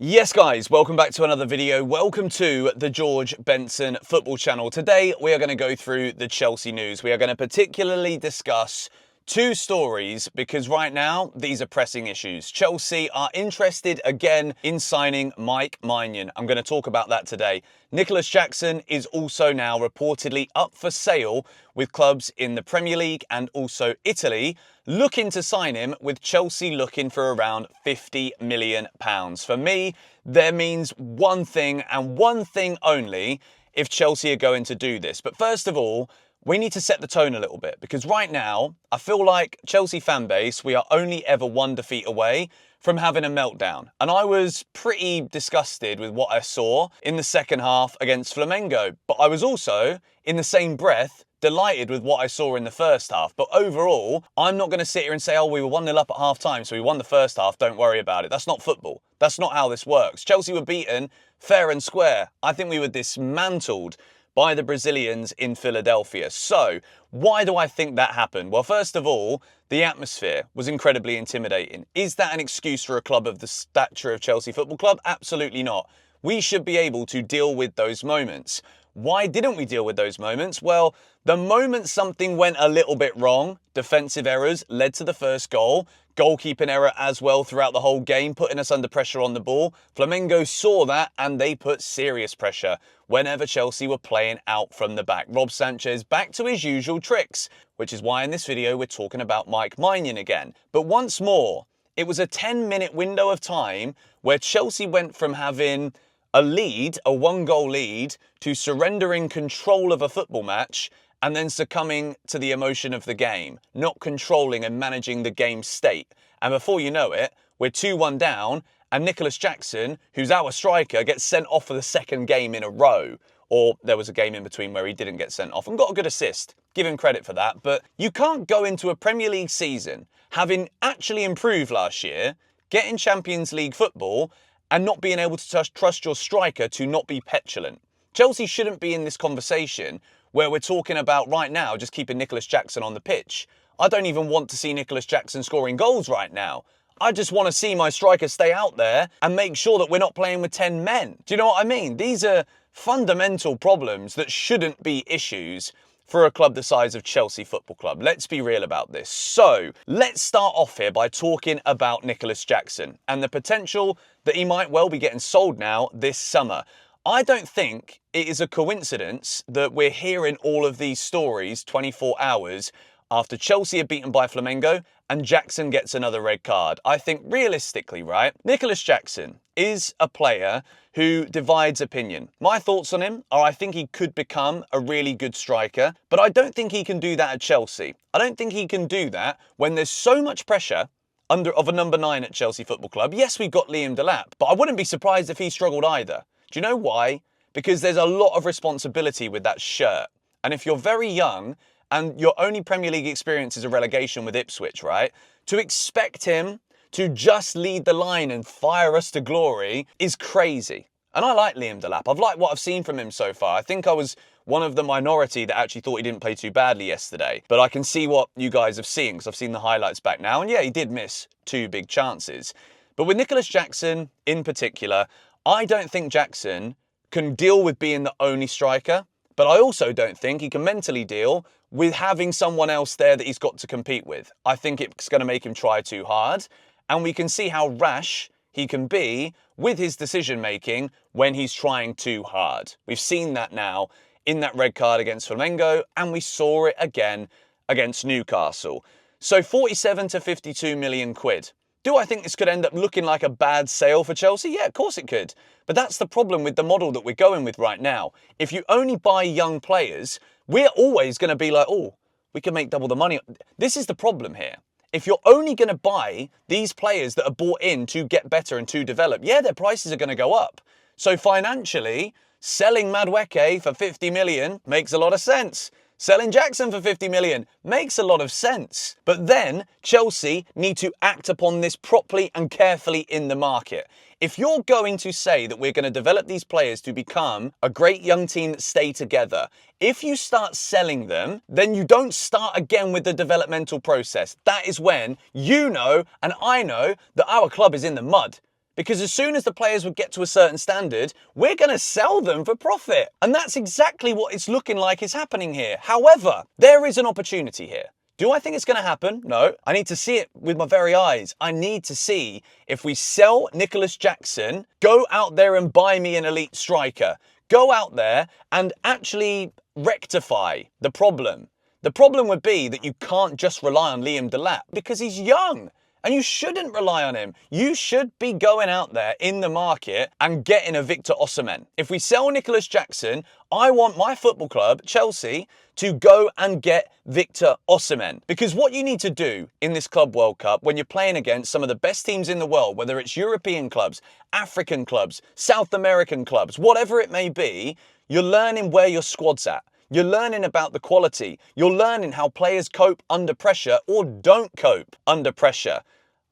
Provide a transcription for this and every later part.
Yes guys, welcome back to another video. Welcome to the George Benson Football Channel. Today we are going to go through the Chelsea news. We are going to particularly discuss two stories because right now these are pressing issues. Chelsea are interested again in signing Mike Maignan. I'm going to talk about that today. Nicolas Jackson is also now reportedly up for sale with clubs in the Premier League and also Italy looking to sign him, with Chelsea looking for around £50 million. For me, that means one thing and one thing only if Chelsea are going to do this. But first of all, we need to set the tone a little bit, because right now, I feel like Chelsea fan base, we are only ever one defeat away from having a meltdown. And I was pretty disgusted with what I saw in the second half against Flamengo. But I was also, in the same breath, delighted with what I saw in the first half. But overall, I'm not going to sit here and say, oh, we were 1-0 up at half time, so we won the first half, don't worry about it. That's not football. That's not how this works. Chelsea were beaten fair and square. I think we were dismantled by the Brazilians in Philadelphia. So, why do I think that happened? Well, first of all, the atmosphere was incredibly intimidating. Is that an excuse for a club of the stature of Chelsea Football Club? Absolutely not. We should be able to deal with those moments. Why didn't we deal with those moments? Well, the moment something went a little bit wrong, defensive errors led to the first goal. Goalkeeping error as well throughout the whole game, putting us under pressure on the ball. Flamengo saw that and they put serious pressure whenever Chelsea were playing out from the back. Rob Sanchez back to his usual tricks, which is why in this video we're talking about Mike Maignan again. But once more, it was a 10-minute window of time where Chelsea went from having a lead, a one-goal lead, to surrendering control of a football match and then succumbing to the emotion of the game, not controlling and managing the game state. And before you know it, we're 2-1 down, and Nicolas Jackson, who's our striker, gets sent off for the second game in a row. Or there was a game in between where he didn't get sent off and got a good assist. Give him credit for that. But you can't go into a Premier League season, having actually improved last year, getting Champions League football, and not being able to trust your striker to not be petulant. Chelsea shouldn't be in this conversation where we're talking about right now just keeping Nicolas Jackson on the pitch. I don't even want to see Nicolas Jackson scoring goals right now. I just want to see my striker stay out there and make sure that we're not playing with 10 men. Do you know what I mean? These are fundamental problems that shouldn't be issues for a club the size of Chelsea Football Club. Let's be real about this. So, let's start off here by talking about Nicolas Jackson and the potential that he might well be getting sold now this summer. I don't think it is a coincidence that we're hearing all of these stories 24 hours after Chelsea are beaten by Flamengo and Jackson gets another red card. I think realistically, right, Nicolas Jackson is a player who divides opinion. My thoughts on him are I think he could become a really good striker, but I don't think he can do that at Chelsea. I don't think he can do that when there's so much pressure of a number 9 at Chelsea Football Club. Yes, we've got Liam Delap, but I wouldn't be surprised if he struggled either. Do you know why? Because there's a lot of responsibility with that shirt. And if you're very young and your only Premier League experience is a relegation with Ipswich, right? To expect him to just lead the line and fire us to glory is crazy. And I like Liam Delap. I've liked what I've seen from him so far. I think I was one of the minority that actually thought he didn't play too badly yesterday. But I can see what you guys have seen because I've seen the highlights back now. And yeah, he did miss 2 big chances. But with Nicolas Jackson in particular, I don't think Jackson can deal with being the only striker, but I also don't think he can mentally deal with having someone else there that he's got to compete with. I think it's going to make him try too hard, and we can see how rash he can be with his decision-making when he's trying too hard. We've seen that now in that red card against Flamengo, and we saw it again against Newcastle. So 47 to 52 million quid. Do I think this could end up looking like a bad sale for Chelsea? Yeah, of course it could. But that's the problem with the model that we're going with right now. If you only buy young players, we're always going to be like, oh, we can make double the money. This is the problem here. If you're only going to buy these players that are bought in to get better and to develop, yeah, their prices are going to go up. So financially, selling Madueke for 50 million makes a lot of sense. Selling Jackson for 50 million makes a lot of sense. But then Chelsea need to act upon this properly and carefully in the market. If you're going to say that we're going to develop these players to become a great young team that stay together, if you start selling them, then you don't start again with the developmental process. That is when you know and I know that our club is in the mud. Because as soon as the players would get to a certain standard, we're going to sell them for profit. And that's exactly what it's looking like is happening here. However, there is an opportunity here. Do I think it's going to happen? No. I need to see it with my very eyes. I need to see if we sell Nicolas Jackson, go out there and buy me an elite striker. Go out there and actually rectify the problem. The problem would be that you can't just rely on Liam Delap because he's young. And you shouldn't rely on him. You should be going out there in the market and getting a Victor Osimhen. If we sell Nicolas Jackson, I want my football club, Chelsea, to go and get Victor Osimhen. Because what you need to do in this Club World Cup when you're playing against some of the best teams in the world, whether it's European clubs, African clubs, South American clubs, whatever it may be, you're learning where your squad's at. You're learning about the quality. You're learning how players cope under pressure or don't cope under pressure.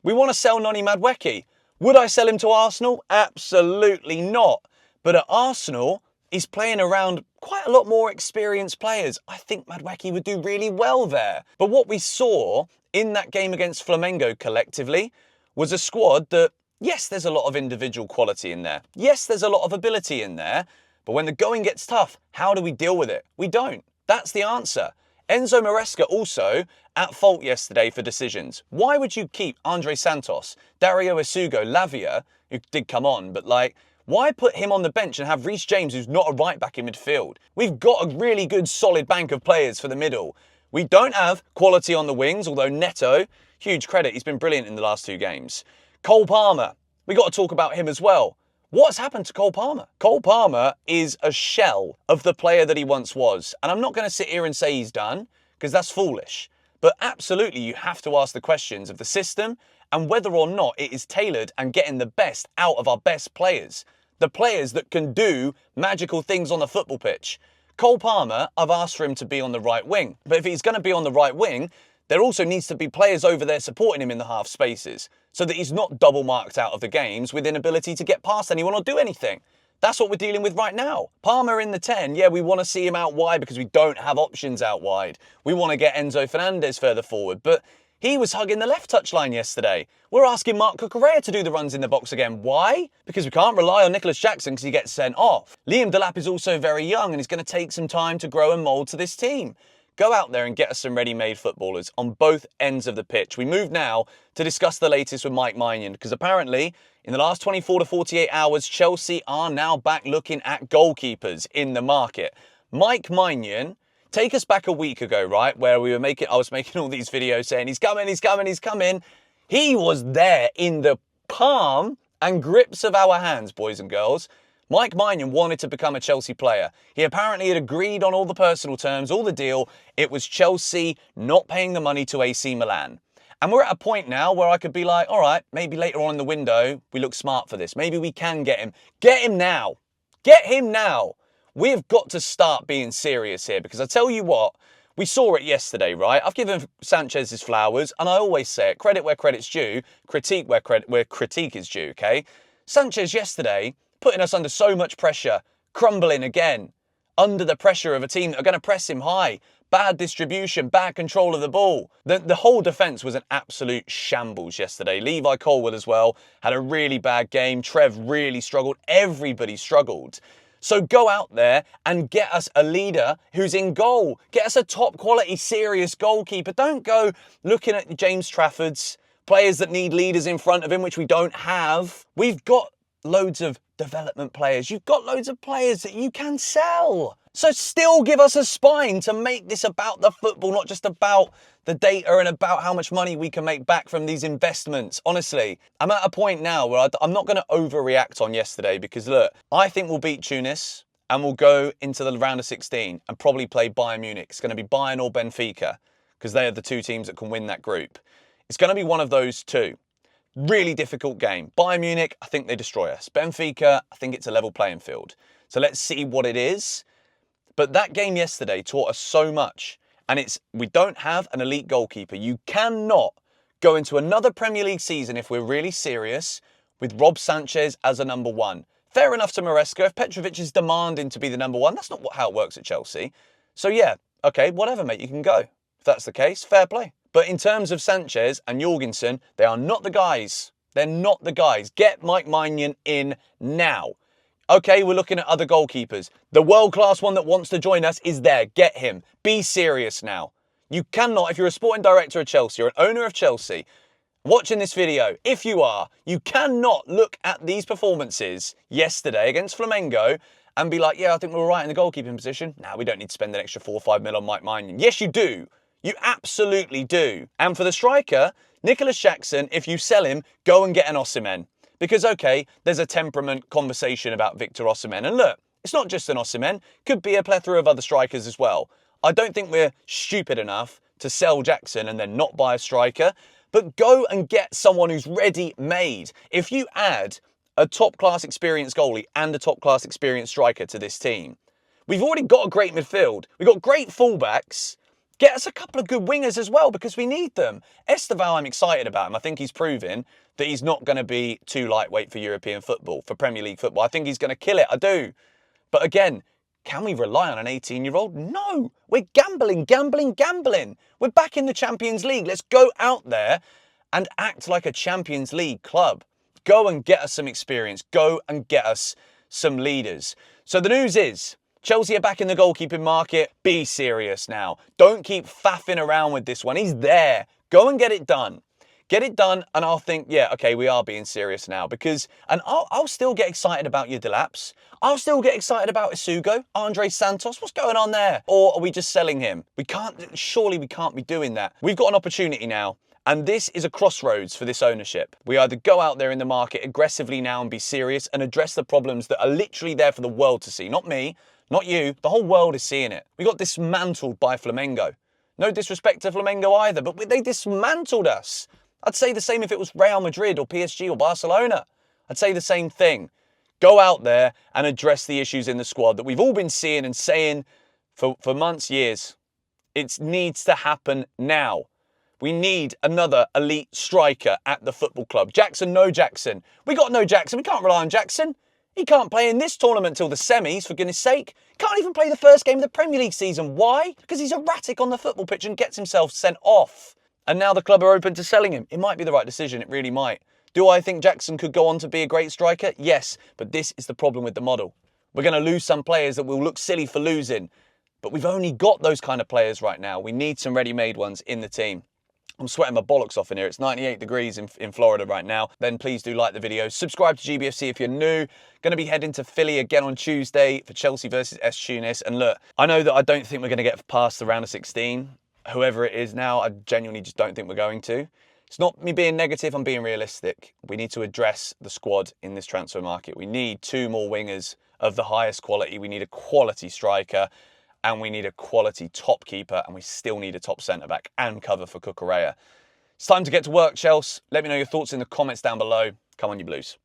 We want to sell Noni Madueke. Would I sell him to Arsenal? Absolutely not. But at Arsenal, he's playing around quite a lot more experienced players. I think Madueke would do really well there. But what we saw in that game against Flamengo collectively was a squad that, yes, there's a lot of individual quality in there. Yes, there's a lot of ability in there. But when the going gets tough, how do we deal with it? We don't. That's the answer. Enzo Maresca also at fault yesterday for decisions. Why would you keep Andre Santos, Dario Isugo, Lavia, who did come on, but why put him on the bench and have Reece James, who's not a right back in midfield? We've got a really good solid bank of players for the middle. We don't have quality on the wings, although Neto, huge credit, he's been brilliant in the last 2 games. Cole Palmer, we got to talk about him as well. What's happened to Cole Palmer? Cole Palmer is a shell of the player that he once was. And I'm not going to sit here and say he's done, because that's foolish. But absolutely, you have to ask the questions of the system and whether or not it is tailored and getting the best out of our best players. The players that can do magical things on the football pitch. Cole Palmer, I've asked for him to be on the right wing. But if he's going to be on the right wing, there also needs to be players over there supporting him in the half spaces so that he's not double marked out of the games with inability to get past anyone or do anything. That's what we're dealing with right now. Palmer in the 10, yeah, we want to see him out wide because we don't have options out wide. We want to get Enzo Fernandez further forward, but he was hugging the left touchline yesterday. We're asking Marc Cucurella to do the runs in the box again. Why? Because we can't rely on Nicolas Jackson because he gets sent off. Liam Delap is also very young and he's going to take some time to grow and mould to this team. Go out there and get us some ready-made footballers on both ends of the pitch. We move now to discuss the latest with Mike Maignan because apparently in the last 24 to 48 hours, Chelsea are now back looking at goalkeepers in the market. Mike Maignan, take us back a week ago, right, where I was making all these videos saying he's coming, he's coming, he's coming. He was there in the palm and grips of our hands, boys and girls. Mike Maignan wanted to become a Chelsea player. He apparently had agreed on all the personal terms, all the deal. It was Chelsea not paying the money to AC Milan. And we're at a point now where I could be like, all right, maybe later on in the window, we look smart for this. Maybe we can get him. Get him now. Get him now. We've got to start being serious here because I tell you what, we saw it yesterday, right? I've given Sanchez his flowers and I always say it, credit where credit's due, critique where critique is due, okay? Sanchez yesterday, putting us under so much pressure, crumbling again, under the pressure of a team that are going to press him high, bad distribution, bad control of the ball. The whole defence was an absolute shambles yesterday. Levi Colwill as well had a really bad game. Trev really struggled. Everybody struggled. So go out there and get us a leader who's in goal. Get us a top quality, serious goalkeeper. Don't go looking at James Trafford's players that need leaders in front of him, which we don't have. We've got loads of development players. You've got loads of players that you can sell. So still give us a spine to make this about the football, not just about the data and about how much money we can make back from these investments. Honestly, I'm at a point now where I'm not going to overreact on yesterday because look, I think we'll beat Tunis and we'll go into the round of 16 and probably play Bayern Munich. It's going to be Bayern or Benfica because they are the 2 teams that can win that group. It's going to be one of those 2. Really difficult game. Bayern Munich, I think they destroy us. Benfica, I think it's a level playing field. So let's see what it is. But that game yesterday taught us so much. And we don't have an elite goalkeeper. You cannot go into another Premier League season if we're really serious with Rob Sanchez as a number 1. Fair enough to Maresca. If Petrovic is demanding to be the number 1, that's not how it works at Chelsea. So yeah, okay, whatever, mate, you can go. If that's the case, fair play. But in terms of Sanchez and Jorgensen, they are not the guys They're not the guys. Get Mike Maignan in now. Okay, we're looking at other goalkeepers. The world-class one that wants to join us is there. Get him. Be serious now. You cannot, if you're a sporting director of Chelsea or an owner of Chelsea, watching this video, if you are, you cannot look at these performances yesterday against Flamengo and be like, yeah, I think we're right in the goalkeeping position. Now we don't need to spend an extra 4 or 5 mil on Mike Maignan. Yes, you do. You absolutely do. And for the striker, Nicolas Jackson, if you sell him, go and get an Osimhen. Because, okay, there's a temperament conversation about Victor Osimhen. And look, it's not just an Osimhen. Could be a plethora of other strikers as well. I don't think we're stupid enough to sell Jackson and then not buy a striker. But go and get someone who's ready-made. If you add a top-class experienced goalie and a top-class experienced striker to this team, we've already got a great midfield. We've got great fullbacks. Get us a couple of good wingers as well because we need them. Esteval, I'm excited about him. I think he's proven that he's not going to be too lightweight for European football, for Premier League football. I think he's going to kill it. I do. But again, can we rely on an 18-year-old? No. We're gambling. We're back in the Champions League. Let's go out there and act like a Champions League club. Go and get us some experience. Go and get us some leaders. So the news is, Chelsea are back in the goalkeeping market. Be serious now. Don't keep faffing around with this one. He's there. Go and get it done. Get it done and I'll think, yeah, okay, we are being serious now. Because, and I'll still get excited about your Delaps. I'll still get excited about Isugo, Andre Santos. What's going on there? Or are we just selling him? Surely we can't be doing that. We've got an opportunity now. And this is a crossroads for this ownership. We either go out there in the market aggressively now and be serious and address the problems that are literally there for the world to see. Not me, not you. The whole world is seeing it. We got dismantled by Flamengo. No disrespect to Flamengo either, but they dismantled us. I'd say the same if it was Real Madrid or PSG or Barcelona. I'd say the same thing. Go out there and address the issues in the squad that we've all been seeing and saying for months, years. It needs to happen now. We need another elite striker at the football club. Jackson, no Jackson. We got no Jackson. We can't rely on Jackson. He can't play in this tournament till the semis, for goodness sake. Can't even play the first game of the Premier League season. Why? Because he's erratic on the football pitch and gets himself sent off. And now the club are open to selling him. It might be the right decision. It really might. Do I think Jackson could go on to be a great striker? Yes, but this is the problem with the model. We're going to lose some players that will look silly for losing. But we've only got those kind of players right now. We need some ready-made ones in the team. I'm sweating my bollocks off in here. It's 98 degrees in Florida right now. Then please do like the video. Subscribe to GBFC if you're new. Going to be heading to Philly again on Tuesday for Chelsea versus S. Tunis. And look, I know that I don't think we're going to get past the round of 16. Whoever it is now, I genuinely just don't think we're going to. It's not me being negative, I'm being realistic. We need to address the squad in this transfer market. We need 2 more wingers of the highest quality. We need a quality striker. And we need a quality top keeper, and we still need a top centre-back and cover for Cucurella. It's time to get to work, Chelsea. Let me know your thoughts in the comments down below. Come on, you Blues.